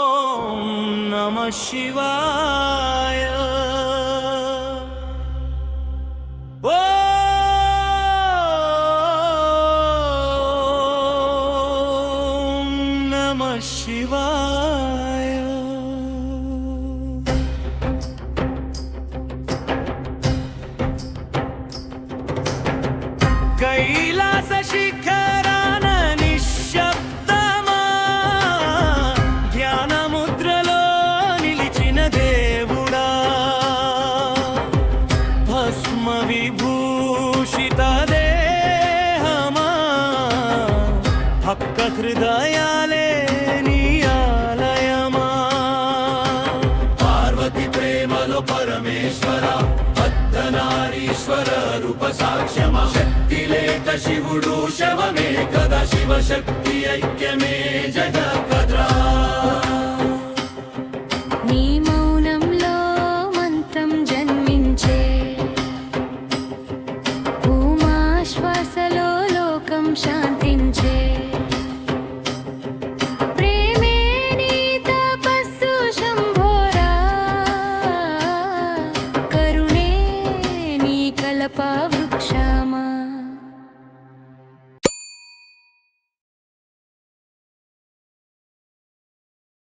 ఓం నమః శివాయ. ఓం నమః శివాయ. కైలాస శిఖరాన నిశ్శబ్దమా ధ్యానముద్రలో నిలిచిన దేవుడా, భస్మ విభూషిత దేహమా, భక్త హృదయాలే నీ ఆలయమా. పార్వతి ప్రేమలో పరమేశ్వర, అర్ధనారీశ్వర రూప సాక్ష్యమా. శక్తి లేక శివుడు శవమే కదా, శివశక్తి ఐక్యమే జగద్రా. నీ మౌనంలో మంత్రం జన్మించే, ఉమాశ్వాసలో లోకం శాంతించే. ప్రేమే నీ తపస్సు శంభోరా, కరుణే నీ కల్ప వృక్షమా.